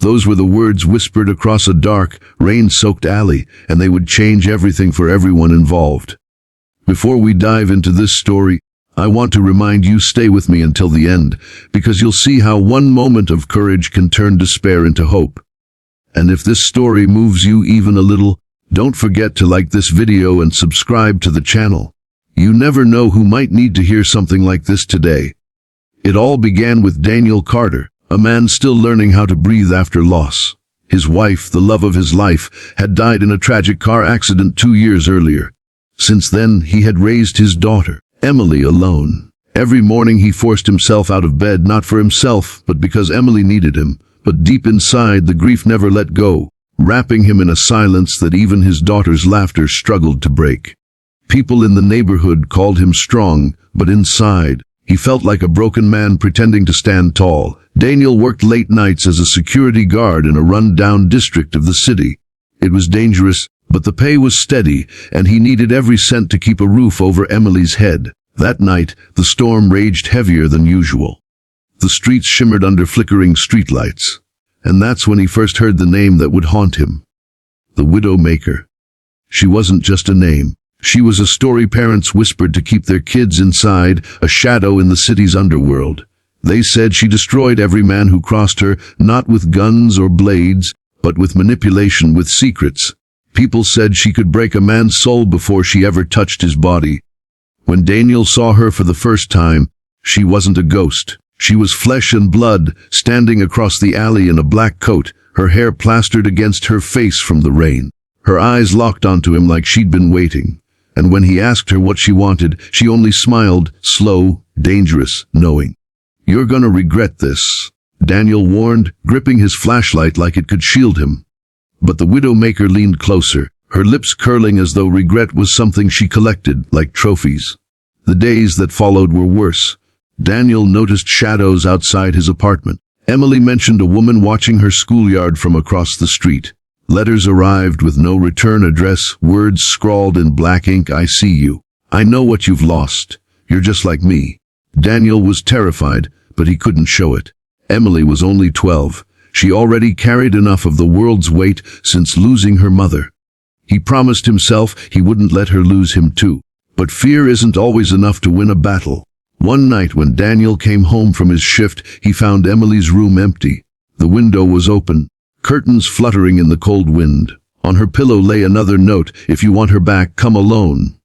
Those were the words whispered across a dark, rain-soaked alley, and they would change everything for everyone involved. Before we dive into this story, I want to remind you, stay with me until the end, because you'll see how one moment of courage can turn despair into hope. And if this story moves you even a little, don't forget to like this video and subscribe to the channel. You never know who might need to hear something like this today. It all began with Daniel Carter, a man still learning how to breathe after loss. His wife, the love of his life, had died in a tragic car accident 2 years earlier. Since then, he had raised his daughter, Emily, alone. Every morning he forced himself out of bed, not for himself, but because Emily needed him. But deep inside, the grief never let go, wrapping him in a silence that even his daughter's laughter struggled to break. People in the neighborhood called him strong, but inside, he felt like a broken man pretending to stand tall. Daniel worked late nights as a security guard in a run-down district of the city. It was dangerous, but the pay was steady, and he needed every cent to keep a roof over Emily's head. That night, the storm raged heavier than usual. The streets shimmered under flickering streetlights, and that's when he first heard the name that would haunt him. The Widowmaker. She wasn't just a name. She was a story parents whispered to keep their kids inside, a shadow in the city's underworld. They said she destroyed every man who crossed her, not with guns or blades, but with manipulation, with secrets. People said she could break a man's soul before she ever touched his body. When Daniel saw her for the first time, she wasn't a ghost. She was flesh and blood, standing across the alley in a black coat, her hair plastered against her face from the rain. Her eyes locked onto him like she'd been waiting. And when he asked her what she wanted, she only smiled, slow, dangerous, knowing. "You're gonna regret this," Daniel warned, gripping his flashlight like it could shield him. But the Widowmaker leaned closer, her lips curling as though regret was something she collected, like trophies. The days that followed were worse. Daniel noticed shadows outside his apartment. Emily mentioned a woman watching her schoolyard from across the street. Letters arrived with no return address, words scrawled in black ink. "I see you. I know what you've lost. You're just like me." Daniel was terrified, but he couldn't show it. Emily was only 12. She already carried enough of the world's weight since losing her mother. He promised himself he wouldn't let her lose him too. But fear isn't always enough to win a battle. One night when Daniel came home from his shift, he found Emily's room empty. The window was open, curtains fluttering in the cold wind. On her pillow lay another note, "If you want her back, come alone."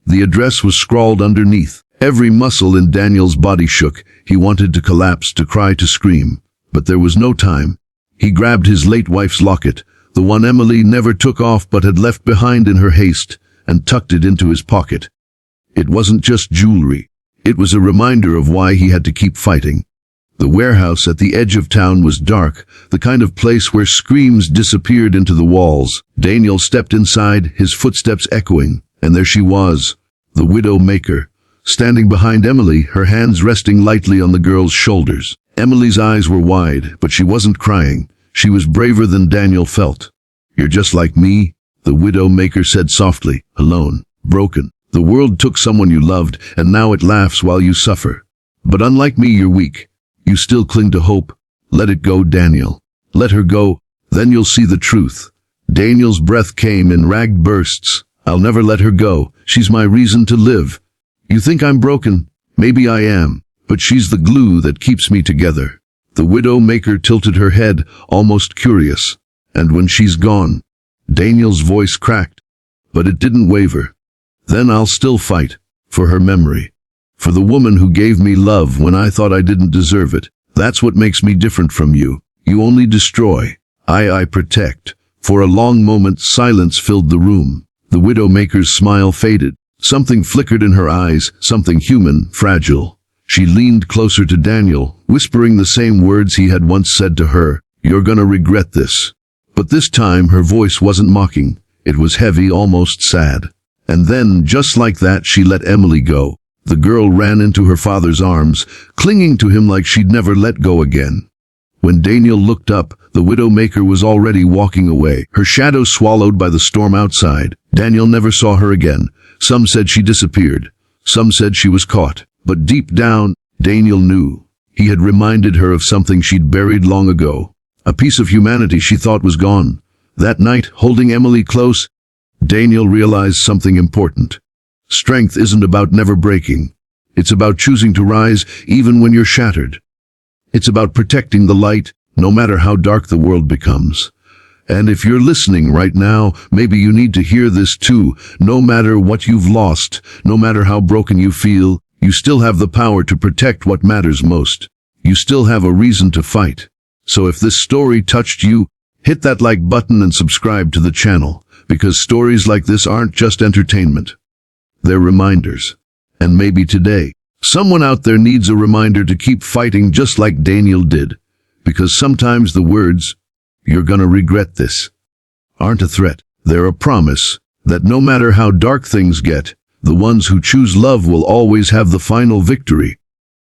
The address was scrawled underneath. Every muscle in Daniel's body shook. He wanted to collapse, to cry, to scream. But there was no time. He grabbed his late wife's locket, the one Emily never took off but had left behind in her haste, and tucked it into his pocket. It wasn't just jewelry. It was a reminder of why he had to keep fighting. The warehouse at the edge of town was dark, the kind of place where screams disappeared into the walls. Daniel stepped inside, his footsteps echoing, and there she was, the Widowmaker, standing behind Emily, her hands resting lightly on the girl's shoulders. Emily's eyes were wide, but she wasn't crying. She was braver than Daniel felt. "You're just like me," the Widowmaker said softly, "alone, broken. The world took someone you loved, and now it laughs while you suffer. But unlike me, you're weak. You still cling to hope. Let it go, Daniel. Let her go, then you'll see the truth." Daniel's breath came in ragged bursts. "I'll never let her go. She's my reason to live. You think I'm broken? Maybe I am. But she's the glue that keeps me together." The Widowmaker tilted her head, almost curious. "And when she's gone?" Daniel's voice cracked, but it didn't waver. "Then I'll still fight. For her memory. For the woman who gave me love when I thought I didn't deserve it. That's what makes me different from you. You only destroy. I protect." For a long moment, silence filled the room. The Widowmaker's smile faded. Something flickered in her eyes, something human, fragile. She leaned closer to Daniel, whispering the same words he had once said to her. "You're gonna regret this." But this time her voice wasn't mocking. It was heavy, almost sad. And then, just like that, she let Emily go. The girl ran into her father's arms, clinging to him like she'd never let go again. When Daniel looked up, the Widowmaker was already walking away, her shadow swallowed by the storm outside. Daniel never saw her again. Some said she disappeared. Some said she was caught. But deep down, Daniel knew. He had reminded her of something she'd buried long ago. A piece of humanity she thought was gone. That night, holding Emily close, Daniel realized something important. Strength isn't about never breaking. It's about choosing to rise even when you're shattered. It's about protecting the light, no matter how dark the world becomes. And if you're listening right now, maybe you need to hear this too. No matter what you've lost, no matter how broken you feel, you still have the power to protect what matters most. You still have a reason to fight. So if this story touched you, hit that like button and subscribe to the channel, because stories like this aren't just entertainment. They're reminders. And maybe today, someone out there needs a reminder to keep fighting just like Daniel did. Because sometimes the words, "You're gonna regret this," aren't a threat. They're a promise that no matter how dark things get, the ones who choose love will always have the final victory.